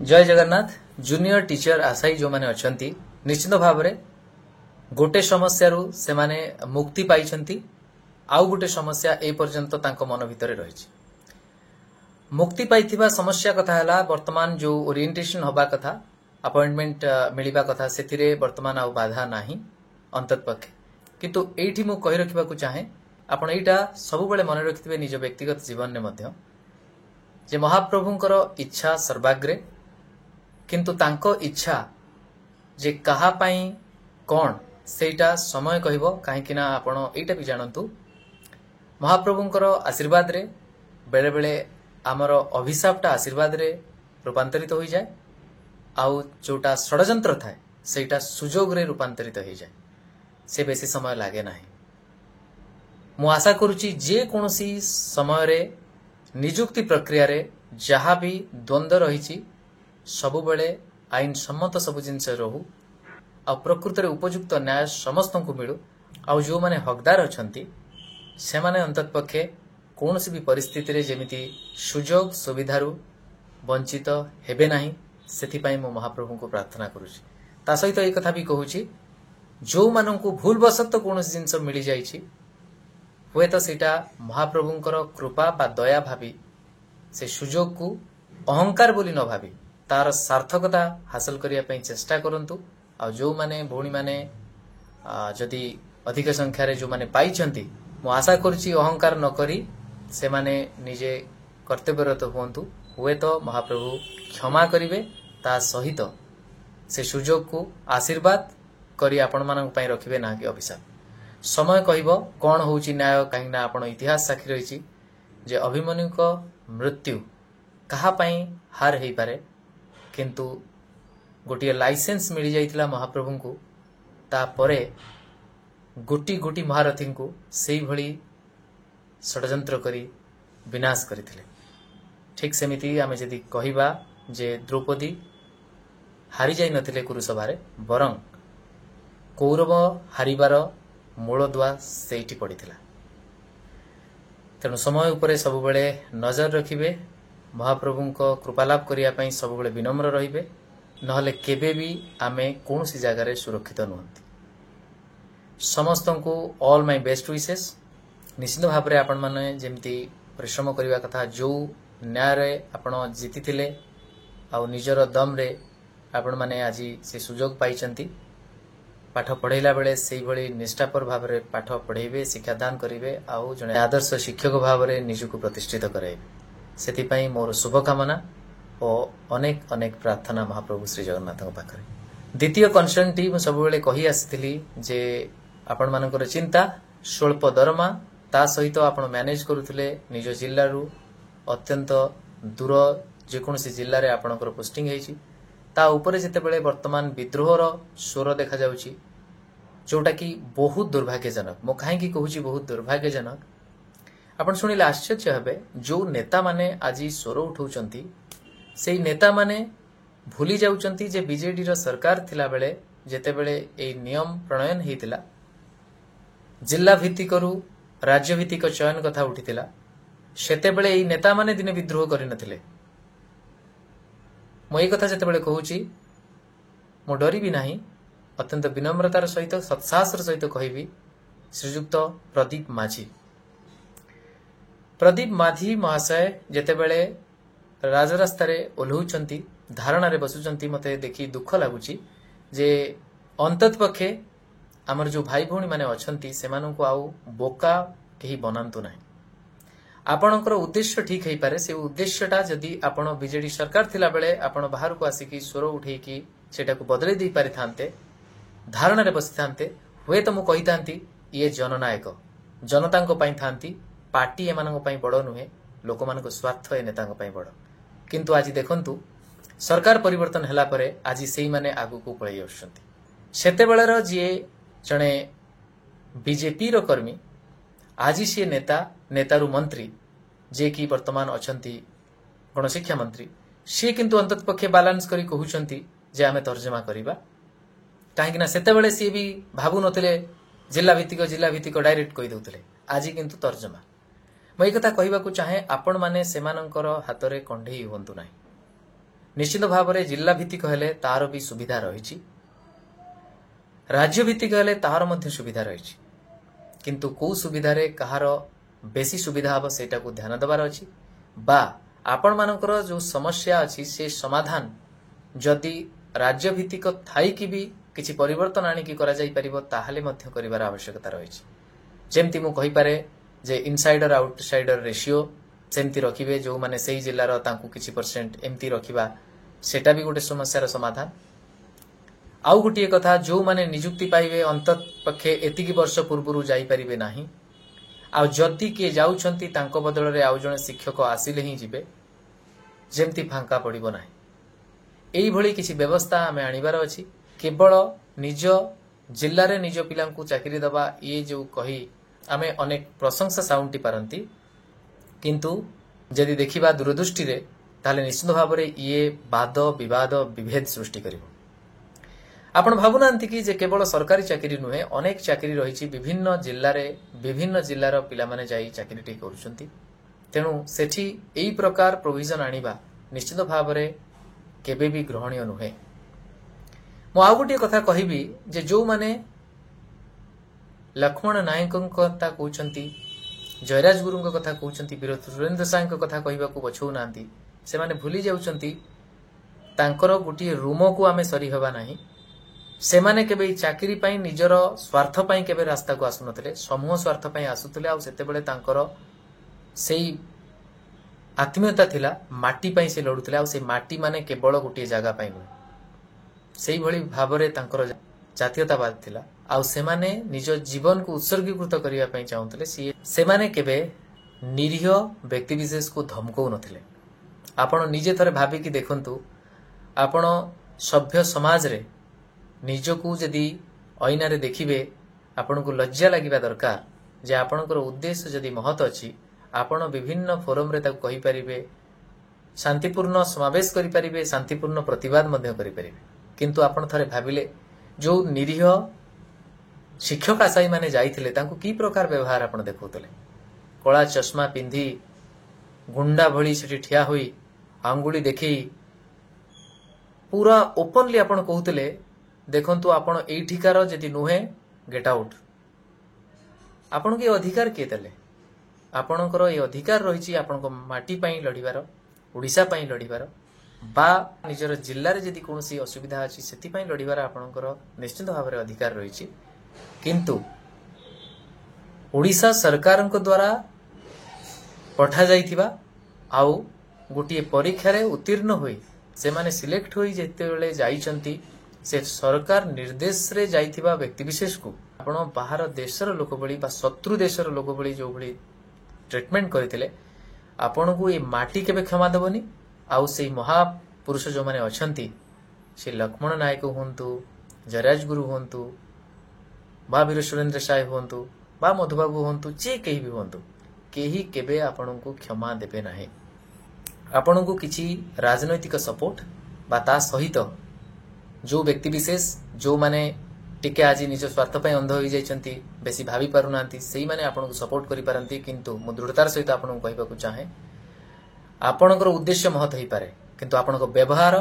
जय Jagannath junior teacher आशायी जो माने अछंती निश्चित भाव में गोटे समस्या से माने मुक्ति पाई आउ गोटे समस्या ए पर्यंत तांको मन भितर रही मुक्ति पाइथिबा समस्या कथा है वर्तमान जो ओरिएंटेशन हवा कथा अपॉइंटमेंट मिलिबा कथा से वर्तमान आउ बाधा नाही अंततपक्षे किंतु एठी मु कहि रखिबा को चाहे आपण एटा सब बेले मन रखिथिबे निज व्यक्तिगत जीवन में मध्य जे महाप्रभुंकर इच्छा सर्वाग्रे किंतु तांको इच्छा जे कहा पाई कौन सेटा समय कहबो काहेकि ना आपण एटा भी जानंतु महाप्रभुंकर आशीर्वाद रे बेले बेले आमर अभिशापटा आशीर्वाद रे रूपांतरित हो जाए आउ जोटा षडयंत्र थाए सेटा सुजोग रे रूपांतरित हो जाए से बेसी समय लागे नाही मु आशा करूची जे कोनोसी समय रे निजुक्ति प्रक्रिया रे जहा भी द्वंद्व रही सबु बेले आईन सम्मत सब जिनस रहू आ प्रकृत रे उपयुक्त न्याय समस्त को मिलू आ जो माने हकदार अछंती से माने अंततपक्षे कौन भी परिस्थिति रे जेमिति सुजोग सुविधारू वंचित हेबे नाही सेथिपाई मो महाप्रभु को प्रार्थना करूची ता सहित एक कथा भी कहूची जो माननकु भूलवशत कौन जिनस मिली जाइछि हुए तो सेटा महाप्रभुंकर कृपा बा दया भावी से सुजोग को अहंकार बोली न भावी तार सार्थकता हासिल करिया पई चेष्टा करंतु आ जो माने भौणी माने जदि अधिक संख्या रे जो माने पाइछंती मु आशा करछि अहंकार न करी से माने निजे कर्तव्यरत हुंतु हुए तो महाप्रभु क्षमा करिवे ता सहित से सुजोग को आशीर्वाद करी आपण मानक पई रखिबे ना कि अभिशाप समय कहब कौन होउची न्याय कहीं ना आपण इतिहास साक्षी रही जे अभिमन्यु को मृत्यु कहा पाई हार हेई पारे किंतु गोटे लाइसेंस मिल जाइतिला महाप्रभु को तापरे गोटी गोटी महारथी को सेई भली षडयंत्र करी विनाश करथिले ठीक सेमिति आमे जदि कहिबा जे द्रौपदी हारी जाई नथिले कुरुसभारे बरं कौरव हारिबार मूलदुआ सेठी पड़ीथिला तेणु समय उपरे सब बेले नजर रखिबे महाप्रभु को कृपालाभ करिया पई सब बेले विनम्र रहिबे नहले केबे भी आमे कोनसी जगह रे सुरक्षित नहंती समस्त को ऑल माय बेस्ट विशेस निश्चित भाव रे आपण माने जेमती परिश्रम करिवा कथा जो न्याय रे आपण जीतिथिले आ निजर दम रे आपण माने आज से सुजोग पाइचंती पाठ पढ़ेला बेले से भली निष्ठापर भाव में पाठ पढ़ेबे शिक्षादान करेंगे आउ जड़े आदर्श शिक्षक भाव में निजको प्रतिष्ठित कराइबे से मोर शुभकामना और अनेक अनेक प्रार्थना महाप्रभु श्री जगन्नाथ पाखे द्वितीय कनसर्न टी सब बेले कही आसी जे आपण मानकर चिंता स्वल्प दरमा ता सहित आपण मैनेज करुले निज जिल्लारू अत्यंत दूर जेकोसी जिल्ला रे आपणकर पोस्टिंग होईची ता उपरे जेते बेले वर्तमान विद्रोहर स्वर देखा जाउची जोटा कि बहुत दुर्भाग्यजनक मो कहीं कहूँ बहुत दुर्भाग्यजनक आपण शुणिले आश्चर्य हेबे जो नेता माने आज स्वर उठाउचंती सेई नेता माने भूली जाउचंती जे बीजेडी रो सरकार थिला बेले जेते बेले ए नियम प्रणयन हेतिला जिला भित्तिक रु राज्य भित्तिक चयन कथा उठितिला सेते बेले ए नेता माने दिने विद्रोह करि नथिले मो कथा जिते बड़े कहूँ मो डरी भी नहीं अत्यंत विनम्रतार सहित सत्साहसर सहित कहबी श्रीजुक्त प्रदीप माझी महाशय जेते बेले राजरास्ता ओह्लौंती धारणा बसुंच मते देखी दुख लगुच जे अंततपक्षे आमर जो भाई भौणी माने अछंती सेमानंकु आउ बोका कहीं बनातु ना आपणकर उद्देश्य ठीक है पारे से उद्देश्यटा जदि आपण बीजेडी सरकार थिला बेले आपण बाहर को आसिकी स्वर उठेकी सेटा को बदले दी पारि थांते धारणा रे बसी थांते हुए तो मु कहि थांती ये जननायक जनता को पई थांती पार्टी एमानक पई बड़ नुहे लोक मानक स्वार्थ ए नेता पई बड़ किंतु आज देखंतु सरकार परिवर्तन हला परे आज सेई माने आगु को पळै आछंती सेते बेलर जे जणे बीजेपी रो कर्मी आज सी नेता नेतारू मंत्री जे कि वर्तमान अछंती गणशिक्षा मंत्री सी किंतु अंततपक्षे बालांस करी कहउचंती जे आमे तर्जमा करिबा काहेकि ना सेते बेले सी भी भाबु नथिले जिला भित्तिक डायरेक्ट कहि दउतले आज किंतु तर्जमा मैं कथा कहबा को चाहे आपण माने सेमानंकर हाथ रे कंढेई होंतु नाही निश्चित भाव में जिला भित्तिक हेले तार भी सुविधा रही, राज्य भित्तिक हेले तार मध्य सुविधा रही, किंतु कौ सुविधा रे कहार बेसी सुविधा हम सेटा को ध्यान देवार अच्छी बा आपण मानकर जो समस्या अच्छी से समाधान जदि राज्य भित्तिक थाई कि भी किसी परिवर्तन आनिकी करा जाई परिबो ताहाले मध्य करिवार आवश्यकता रही। जेमती मु कहि पारे जे इनसाइडर आउटसाइडर रेशियो सेमती रखिबे, जो माने सेही जिल्लार तांकु किछि परसेंट एमती रखिबा सेटा भी गोटे समस्यार समाधान। आउ गोटे कथा, जो माने नियुक्ति पाइबे अंतत पक्षे एतिकी वर्ष पूर्वरु जाई परिबे नाही, आ जदि किए जाउछंती तांको बदल रे आउ जणे शिक्षक आसिले ही जिबे, जेमती फांका पड़िबो नाही। एई भली किछि व्यवस्था आमे आनिबार अछि। केवल निज जिल्ला रे निज पिलांकु चाकरी दबा ये जो कही आमे अनेक प्रशंसा साउंटी पारंती, किंतु जदि देखिबा दूरदृष्टि रे ताले निश्चित भाव में ये वाद विवाद विभेद सृष्टि करिवो। आपण भाबुनांती कि जे केवल सरकारी चाकरी नुहे, अनेक चाकरी रही विभिन्न जिल्ला रे विभिन्न जिल्लार पिला माने जाई चाकरीटी करूछंती। तेणु सेठी एई प्रकार प्रोविजन आनिबा निश्चित भाव में केबे भी ग्रहणीय नुहे। मु आउ गोटे कथा कहबी जे जो माने लक्ष्मण नायक कथा कहउछंती, जयराज गुरु कथा कहउछंती, वीर सुरेंद्र साय कथा कहबाकू बछौ नांती, से माने भूली जाउछंती तांकर गोटे रूम को आमे सरी हबा नाही। से माने केबे चाकरी पाई निजर स्वार्थ पाई केबे रास्ता को आसुनथले, समूह स्वार्थ पाई आसुथले। आ सेते बेले तांकर सेई आत्मीयता थिला, माटी पाई से लडुथले। आ से माटी माने केवल गोटे जगह पाई नुहे, सेई भली भाबरे तांकर जातीयतावाद थिला। आ से माने निज जीवन को उत्सर्गीकृत करिया पाई चाहुथले। से माने केबे निरीह व्यक्ति विशेष को धमकौ नथिले। आपण निजे थरे भाबी कि देखंतु, आपण सभ्य समाज रे निजकू जदि ऐना रे देखिबे, आपण को लज्जा लागिबा दरकार जे आपणकर उद्देश्य जदि महत अछि। आपण विभिन्न फोरम रे ताकू कहि परिबे, शांतिपूर्ण समावेश करि परिबे, शांतिपूर्ण प्रतिवाद मध्य करि परिबे। किंतु आपण थरे भाबिले जो निरीह शिक्षक आशायी माने जाइथिले तांकू की प्रकार व्यवहार आपण देखौतले। कला चश्मा पिंधी गुंडा भली सेठी ठिया होई आंगुली देखी पूरा ओपनली आपण कहउतले, देखंतु आपण एठिकार जदि नुहे गेट आउट। आपण के अधिकार के देले? आपणकर ये अधिकार रही आपण माटी पाई लड़िबार, ओडिशा पाई लड़िबार, बा निजर जिल्ला रे जदि कोनोसी असुविधा अछि सेति पाई लड़िबार आपणकर निश्चित भाव में अधिकार रही। किंतु ओडिशा सरकार द्वारा पठा जाइथिबा आउ गोटे परीक्षा रे उत्तीर्ण होई से माने सिलेक्ट होई जेते बेले जाइचंती, से सरकार निर्देश रे जाइथिबा व्यक्ति विशेष को आपण बाहर देशर लोक बळी बा शत्रु देशर लोक बळी जो बळी ट्रीटमेंट करथिले, आपण को ए माटी केबे क्षमा देबनी। आउ से महापुरुष जो माने अछंती, से लक्ष्मण नायक हुंतु, जयराज गुरु हुंतु, बा वीर सुरेंद्र साय हुंतु, बा मधुबाबू हुंतु, जे केही भी हुंतु, केही केबे आपण को क्षमा देबे नाही। आपण को किछि राजनैतिक सपोर्ट बा ता सहित जो व्यक्ति विशेष जो माने टिके आज निज स्वार्थ पाई अंध हो जाइछंती, बेसी भावी पारु नांती, सेही माने आपण को सपोर्ट करि पारंती। किंतु मु दृढ़तार सहित आपण को कहबाकू चाहे, आपणकर उद्देश्य महत होई पारे, किंतु आपणको व्यवहार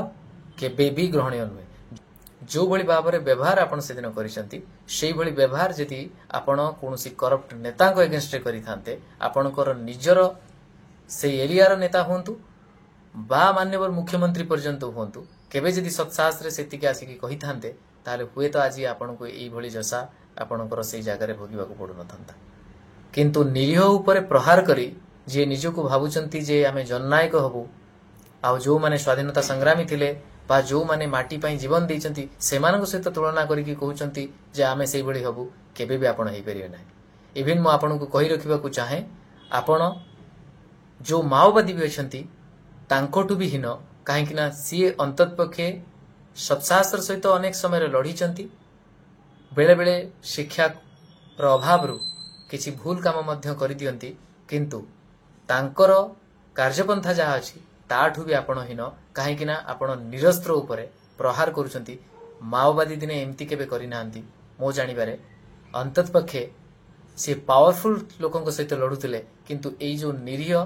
केबे भी ग्रहणीय नुहे। जो भली भाव में व्यवहार आपण से दिन करिसंती, सेही भली व्यवहार जदि आपण कोनोसी करप्ट नेता को एगेंस्ट रे करि थांते, आपणकर निजर से एरियार नेता हुंतु बा मान्यवर मुख्यमंत्री पर्यंत हुंतु, केबे जदि सत्साहस रे सेतिके आसिकी कहि थांते, ताले हुए तो आज आपण को एई भली जसा आपणकर सेही जागा रे भोगिबाकू पडु नथंता। किंतु निरीह उपरे प्रहार करी जे निजको भाबुचंती जे आमे जननायक हबु, आ जो माने स्वाधीनता संग्रामी थिले बा जो माने माटी पाई जीवन देइचंती, सेमानक सहित तुलना करिकी कहउचंती जे आमे सेही भली हबु, केबे भी आपण हेइ परिबे नाही। इवन मु आपण को कहि रखिबाकू चाहे, आपण जो माओवादी भी अछंती तांकोटु भी हीन, काहेकि ना सीए अंतत पक्षे सत्साहसर सहित अनेक समय लड़ीचंती, बेले बेले शिक्षा अभाव रु किछि भूल काम मध्य करि दियंती, किंतु तांकर कार्यपंथा जहा अछि ताठु भी आपण हीन, काहेकि ना आपण निरस्त्र उपरे प्रहार करूचंती। माओवादी दिने एमती केबे करि नांती मो जानिबारे, अंतत पक्षे से पावरफुल लोकंक सहित लड़ुतिले, किंतु एई जो निरीह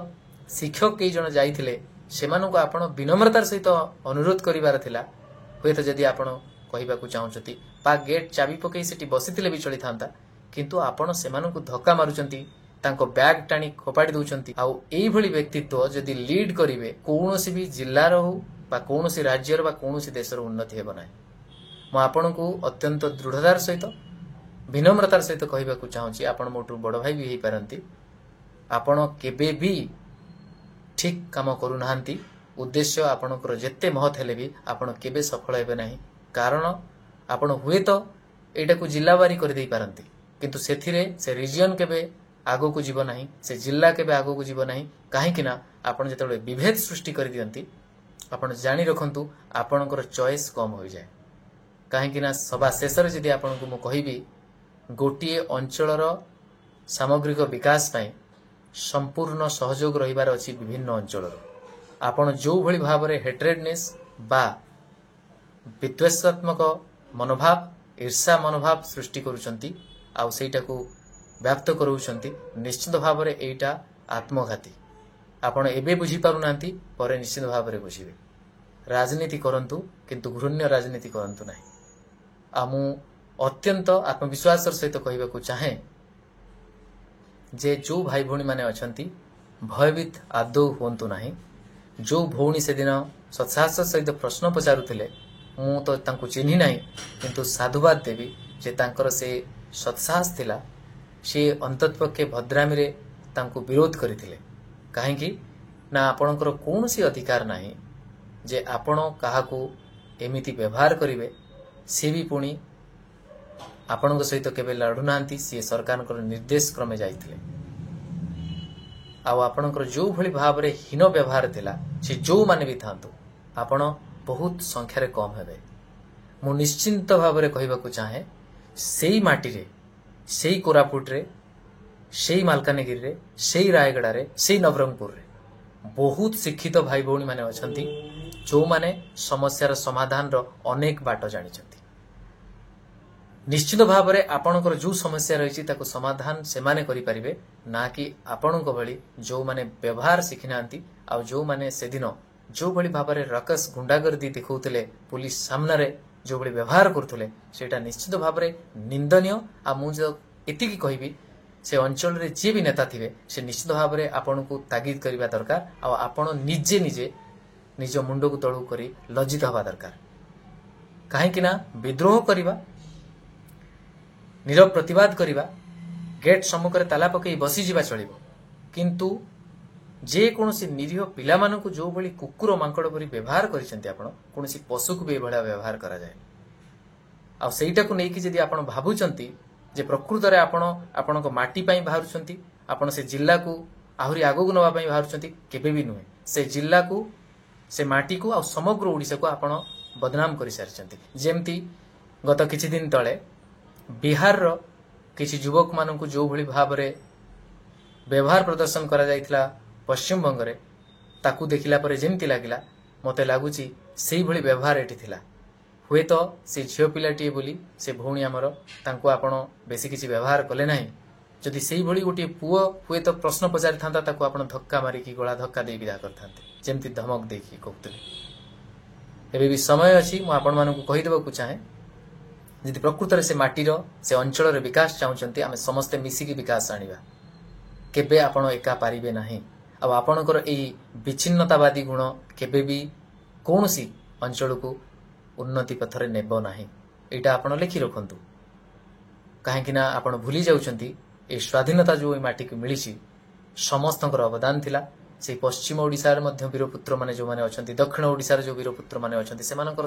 शिक्षक कई जन जाइथिले ସେମାନଙ୍କୁ ଆପଣ ବିନମ୍ରତାର ସହିତ ଅନୁରୋଧ କରିବାର ଥିଲା। ହୁଏତ ଯଦି ଆପଣ କହିବାକୁ ଚାହୁଁଛନ୍ତି ବା ଗେଟ୍ ଚାବି ପକାଇ ସେଠି ବସିଥିଲେ ବି ଚଳିଥାନ୍ତା, କିନ୍ତୁ ଆପଣ ସେମାନଙ୍କୁ ଧକ୍କା ମାରୁଛନ୍ତି, ତାଙ୍କ ବ୍ୟାଗ୍ ଟାଣି ଖୋପାଡ଼ି ଦେଉଛନ୍ତି। ଆଉ ଏଇଭଳି ବ୍ୟକ୍ତିତ୍ୱ ଯଦି ଲିଡ୍ କରିବେ, କୌଣସି ବି ଜିଲ୍ଲାର ହଉ ବା କୌଣସି ରାଜ୍ୟର ବା କୌଣସି ଦେଶର ଉନ୍ନତି ହେବ ନାହିଁ। ମୁଁ ଆପଣଙ୍କୁ ଅତ୍ୟନ୍ତ ଦୃଢ଼ତାର ସହିତ ବିନମ୍ରତାର ସହିତ କହିବାକୁ ଚାହୁଁଛି, ଆପଣ ମୋଠୁ ବଡ଼ ଭାଇ ବି ହେଇପାରନ୍ତି, ଆପଣ କେବେ ବି ଠିକ୍ କାମ କରୁନାହାନ୍ତି। ଉଦ୍ଦେଶ୍ୟ ଆପଣଙ୍କର ଯେତେ ମହତ୍ ହେଲେ ବି ଆପଣ କେବେ ସଫଳ ହେବେ ନାହିଁ। କାରଣ ଆପଣ ହୁଏତ ଏଇଟାକୁ ଜିଲ୍ଲାବାରୀ କରିଦେଇପାରନ୍ତି, କିନ୍ତୁ ସେଥିରେ ସେ ରିଜିଅନ୍ କେବେ ଆଗକୁ ଯିବ ନାହିଁ, ସେ ଜିଲ୍ଲା କେବେ ଆଗକୁ ଯିବ ନାହିଁ। କାହିଁକି ନା ଆପଣ ଯେତେବେଳେ ବିଭେଦ ସୃଷ୍ଟି କରିଦିଅନ୍ତି, ଆପଣ ଜାଣି ରଖନ୍ତୁ ଆପଣଙ୍କର ଚଏସ୍ କମ୍ ହୋଇଯାଏ। କାହିଁକି ନା ସବା ଶେଷରେ ଯଦି ଆପଣଙ୍କୁ ମୁଁ କହିବି, ଗୋଟିଏ ଅଞ୍ଚଳର ସାମଗ୍ରିକ ବିକାଶ ପାଇଁ ସମ୍ପୂର୍ଣ୍ଣ ସହଯୋଗ ରହିବାର ଅଛି ବିଭିନ୍ନ ଅଞ୍ଚଳର। ଆପଣ ଯେଉଁଭଳି ଭାବରେ ହେଟ୍ରେଡନେସ୍ ବା ବିଦ୍ୱେଷାତ୍ମକ ମନୋଭାବ, ଈର୍ଷା ମନୋଭାବ ସୃଷ୍ଟି କରୁଛନ୍ତି ଆଉ ସେଇଟାକୁ ବ୍ୟାପ୍ତ କରାଉଛନ୍ତି, ନିଶ୍ଚିତ ଭାବରେ ଏଇଟା ଆତ୍ମଘାତୀ। ଆପଣ ଏବେ ବୁଝିପାରୁନାହାନ୍ତି, ପରେ ନିଶ୍ଚିତ ଭାବରେ ବୁଝିବେ। ରାଜନୀତି କରନ୍ତୁ, କିନ୍ତୁ ଘୃଣ୍ୟ ରାଜନୀତି କରନ୍ତୁ ନାହିଁ। ଆଉ ମୁଁ ଅତ୍ୟନ୍ତ ଆତ୍ମବିଶ୍ୱାସର ସହିତ କହିବାକୁ ଚାହେଁ ଯେ ଯେଉଁ ଭାଇ ଭଉଣୀମାନେ ଅଛନ୍ତି, ଭୟଭୀତ ଆଦୌ ହୁଅନ୍ତୁ ନାହିଁ। ଯେଉଁ ଭଉଣୀ ସେଦିନ ସତ୍ସାହସ ସହିତ ପ୍ରଶ୍ନ ପଚାରୁଥିଲେ, ମୁଁ ତ ତାଙ୍କୁ ଚିହ୍ନି ନାହିଁ, କିନ୍ତୁ ସାଧୁବାଦ ଦେବି ଯେ ତାଙ୍କର ସେ ସତ୍ସାହସ ଥିଲା। ସେ ଅନ୍ତତଃପକ୍ଷେ ଭଦ୍ରାମୀରେ ତାଙ୍କୁ ବିରୋଧ କରିଥିଲେ। କାହିଁକି ନା ଆପଣଙ୍କର କୌଣସି ଅଧିକାର ନାହିଁ ଯେ ଆପଣ କାହାକୁ ଏମିତି ବ୍ୟବହାର କରିବେ। ସେ ବି ପୁଣି ଆପଣଙ୍କ ସହିତ କେବେ ଲଢ଼ୁନାହାନ୍ତି, ସିଏ ସରକାରଙ୍କର ନିର୍ଦ୍ଦେଶ କ୍ରମେ ଯାଇଥିଲେ। ଆଉ ଆପଣଙ୍କର ଯେଉଁଭଳି ଭାବରେ ହୀନ ବ୍ୟବହାର ଥିଲା, ସେ ଯେଉଁମାନେ ବି ଥାନ୍ତୁ, ଆପଣ ବହୁତ ସଂଖ୍ୟାରେ କମ୍ ହେବେ। ମୁଁ ନିଶ୍ଚିନ୍ତ ଭାବରେ କହିବାକୁ ଚାହେଁ, ସେଇ ମାଟିରେ, ସେଇ କୋରାପୁଟରେ, ସେଇ ମାଲକାନଗିରିରେ, ସେଇ ରାୟଗଡ଼ାରେ, ସେଇ ନବରଙ୍ଗପୁରରେ ବହୁତ ଶିକ୍ଷିତ ଭାଇ ଭଉଣୀମାନେ ଅଛନ୍ତି, ଯେଉଁମାନେ ସମସ୍ୟାର ସମାଧାନର ଅନେକ ବାଟ ଜାଣିଛନ୍ତି। ନିଶ୍ଚିତ ଭାବରେ ଆପଣଙ୍କର ଯେଉଁ ସମସ୍ୟା ରହିଛି ତାକୁ ସମାଧାନ ସେମାନେ କରିପାରିବେ, ନା କି ଆପଣଙ୍କ ଭଳି ଯେଉଁମାନେ ବ୍ୟବହାର ଶିଖିନାହାନ୍ତି ଆଉ ଯେଉଁମାନେ ସେଦିନ ଯେଉଁଭଳି ଭାବରେ ରକସ ଗୁଣ୍ଡାଗର୍ଦି ଦେଖାଉଥିଲେ, ପୁଲିସ ସାମ୍ନାରେ ଯେଉଁଭଳି ବ୍ୟବହାର କରୁଥିଲେ, ସେଇଟା ନିଶ୍ଚିତ ଭାବରେ ନିନ୍ଦନୀୟ। ଆଉ ମୁଁ ଏତିକି କହିବି, ସେ ଅଞ୍ଚଳରେ ଯିଏ ବି ନେତା ଥିବେ, ସେ ନିଶ୍ଚିତ ଭାବରେ ଆପଣଙ୍କୁ ତାଗିଦ କରିବା ଦରକାର। ଆଉ ଆପଣ ନିଜେ ନିଜେ ନିଜ ମୁଣ୍ଡକୁ ତଳକୁ କରି ଲଜ୍ଜିତ ହେବା ଦରକାର। କାହିଁକି ନା ବିଦ୍ରୋହ କରିବା, ନିରବ ପ୍ରତିବାଦ କରିବା, ଗେଟ୍ ସମ୍ମୁଖରେ ତାଲା ପକାଇ ବସିଯିବା ଚଳିବ, କିନ୍ତୁ ଯେକୌଣସି ନିରୀହ ପିଲାମାନଙ୍କୁ ଯେଉଁଭଳି କୁକୁର ମାଙ୍କଡ଼ ପରି ବ୍ୟବହାର କରିଛନ୍ତି ଆପଣ, କୌଣସି ପଶୁକୁ ବି ଏଭଳିଆ ବ୍ୟବହାର କରାଯାଏ। ଆଉ ସେଇଟାକୁ ନେଇକି ଯଦି ଆପଣ ଭାବୁଛନ୍ତି ଯେ ପ୍ରକୃତରେ ଆପଣ ଆପଣଙ୍କ ମାଟି ପାଇଁ ବାହାରୁଛନ୍ତି, ଆପଣ ସେ ଜିଲ୍ଲାକୁ ଆହୁରି ଆଗକୁ ନେବା ପାଇଁ ବାହାରୁଛନ୍ତି, କେବେ ବି ନୁହେଁ। ସେ ଜିଲ୍ଲାକୁ, ସେ ମାଟିକୁ ଆଉ ସମଗ୍ର ଓଡ଼ିଶାକୁ ଆପଣ ବଦନାମ କରିସାରିଛନ୍ତି। ଯେମିତି ଗତ କିଛି ଦିନ ତଳେ ବିହାରର କିଛି ଯୁବକମାନଙ୍କୁ ଯେଉଁଭଳି ଭାବରେ ବ୍ୟବହାର ପ୍ରଦର୍ଶନ କରାଯାଇଥିଲା ପଶ୍ଚିମବଙ୍ଗରେ, ତାକୁ ଦେଖିଲା ପରେ ଯେମିତି ଲାଗିଲା, ମୋତେ ଲାଗୁଛି ସେଇଭଳି ବ୍ୟବହାର ଏଠି ଥିଲା। ହୁଏତ ସେ ଝିଅ ପିଲାଟିଏ ବୋଲି ସେ ଭଉଣୀ ଆମର, ତାଙ୍କୁ ଆପଣ ବେଶୀ କିଛି ବ୍ୟବହାର କଲେ ନାହିଁ। ଯଦି ସେଇଭଳି ଗୋଟିଏ ପୁଅ ହୁଏତ ପ୍ରଶ୍ନ ପଚାରିଥାନ୍ତା, ତାକୁ ଆପଣ ଧକ୍କା ମାରିକି ଗଳା ଧକ୍କା ଦେଇ ବିଦା କରିଥାନ୍ତେ, ଯେମିତି ଧମକ ଦେଇକି କହୁଥିଲେ। ଏବେ ବି ସମୟ ଅଛି, ମୁଁ ଆପଣମାନଙ୍କୁ କହିଦେବାକୁ ଚାହେଁ, ଯଦି ପ୍ରକୃତରେ ସେ ମାଟିର, ସେ ଅଞ୍ଚଳର ବିକାଶ ଚାହୁଁଛନ୍ତି, ଆମେ ସମସ୍ତେ ମିଶିକି ବିକାଶ ଆଣିବା। କେବେ ଆପଣ ଏକା ପାରିବେ ନାହିଁ। ଆଉ ଆପଣଙ୍କର ଏଇ ବିଚ୍ଛିନ୍ନତାବାଦୀ ଗୁଣ କେବେ ବି କୌଣସି ଅଞ୍ଚଳକୁ ଉନ୍ନତି ପଥରେ ନେବ ନାହିଁ। ଏଇଟା ଆପଣ ଲେଖି ରଖନ୍ତୁ। କାହିଁକି ନା ଆପଣ ଭୁଲି ଯାଉଛନ୍ତି, ଏ ସ୍ୱାଧୀନତା ଯେଉଁ ଏ ମାଟିକୁ ମିଳିଛି, ସମସ୍ତଙ୍କର ଅବଦାନ ଥିଲା। ସେଇ ପଶ୍ଚିମ ଓଡ଼ିଶାର ମଧ୍ୟ ବୀରପୁତ୍ରମାନେ ଯେଉଁମାନେ ଅଛନ୍ତି, ଦକ୍ଷିଣ ଓଡ଼ିଶାର ଯେଉଁ ବୀରପୁତ୍ରମାନେ ଅଛନ୍ତି, ସେମାନଙ୍କର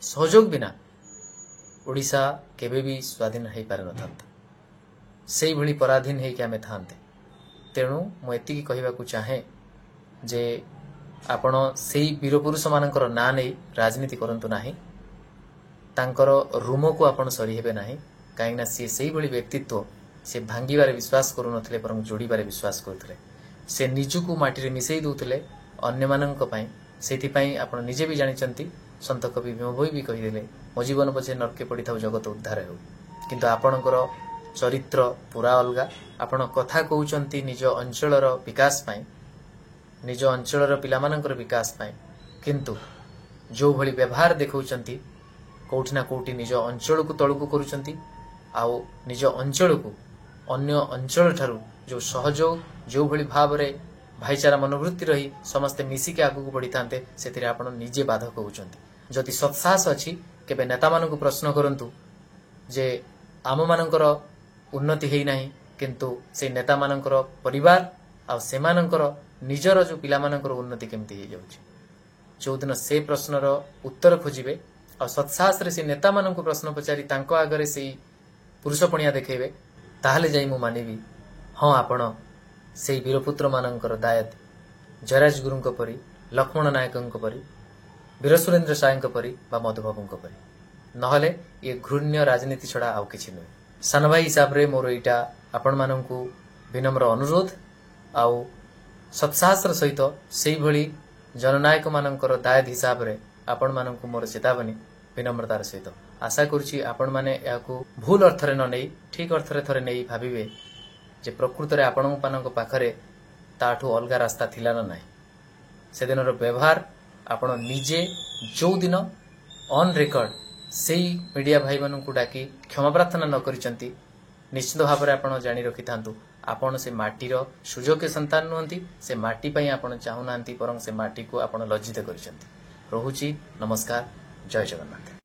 ସହଯୋଗ ବିନା ଓଡ଼ିଶା କେବେ ବି ସ୍ୱାଧୀନ ହେଇପାରିନଥାନ୍ତା। ସେଇଭଳି ପରାଧୀନ ହେଇକି ଆମେ ଥାନ୍ତେ। ତେଣୁ ମୁଁ ଏତିକି କହିବାକୁ ଚାହେଁ ଯେ ଆପଣ ସେଇ ବୀରପୁରୁଷମାନଙ୍କର ନାଁ ନେଇ ରାଜନୀତି କରନ୍ତୁ ନାହିଁ। ତାଙ୍କର ରୁମକୁ ଆପଣ ସରି ହେବେ ନାହିଁ। କାହିଁକିନା ସିଏ ସେଇଭଳି ବ୍ୟକ୍ତିତ୍ୱ, ସେ ଭାଙ୍ଗିବାରେ ବିଶ୍ୱାସ କରୁନଥିଲେ, ବରଂ ଯୋଡ଼ିବାରେ ବିଶ୍ୱାସ କରୁଥିଲେ। ସେ ନିଜକୁ ମାଟିରେ ମିଶାଇ ଦେଉଥିଲେ ଅନ୍ୟମାନଙ୍କ ପାଇଁ। ସେଥିପାଇଁ ଆପଣ ନିଜେ ବି ଜାଣିଛନ୍ତି, ସନ୍ଥ କବି ଭୀମ ଭୋଇ ବି କହିଦେଲେ, ମୋ ଜୀବନ ପଛେ ନର୍କେ ପଡ଼ିଥାଉ ଜଗତ ଉଦ୍ଧାର ହେଉ। କିନ୍ତୁ ଆପଣଙ୍କର ଚରିତ୍ର ପୁରା ଅଲଗା। ଆପଣ କଥା କହୁଛନ୍ତି ନିଜ ଅଞ୍ଚଳର ବିକାଶ ପାଇଁ, निज अंचल पिलामानंकर विकास पाए किंतु जो भली व्यवहार देखौचंती कोठिना कोठी निज अंचल को तळकु करूचंती आउ निज अंचल को अन्य अंचल ठारू जो सहयोग जो भली भाव रे भाईचारा मनोवृत्ति रही समस्ते मिसिके आगु बढ़ी थांते सेथिरे आपण निजे बाधक होउचंती जदि सत्साहस अछि केबे नेता मानकु प्रश्न करंतु जे आम मानकर उन्नति हेई नाही किंतु से नेता मानकर परिवार आ सेमानकर निजर जो पिला मानकर उन्नति केमती हे जाउची जो दिन से प्रश्नर उत्तर खोजिबे आ सत्साहस रे से नेता मानकु प्रश्न पचारि तांको आगरे से पुरुषपणिया देखेबे ताहले जाई मु मानिबी हां आपण से वीरपुत्र मानकर दायत जयराज गुरुंक परी लक्ष्मण नायकंक परी वीर सुरेंद्र सायंक परी बा मधुबाबुंक परी नहले ये घृण्य राजनीति छड़ा आउ किछि नुहे सान भाई हिसाब रे मोर एटा आपण मानकु विनम्र अनुरोध आउ सत्साहस सहित सेई भली जननायक मानकर दायत हिसाब रे आपण मानकु मोर चेतावनी विनम्रतार सहित आशा करुछि आपण माने याकु भूल अर्थ रे न नै ठीक अर्थ रे थरे नै भाबिबे जे प्रकृत रे आपण मानक पाखरे ताठू अलगा रास्ता थिला न नाही से दिनर व्यवहार आपण निजे जो दिन ऑन रेकर्ड सेई मीडिया भाई मानकु डाकी क्षमा प्रार्थना न करिसंती निश्चित भाव रे आपण जानि रखि थांतु आपण से माटीर सुजोग्य संतान नुहंती से माटी पई आपण चाहू नांती परं से माटी को आपण लज्जित करिसंती रहुची नमस्कार जय जगन्नाथ।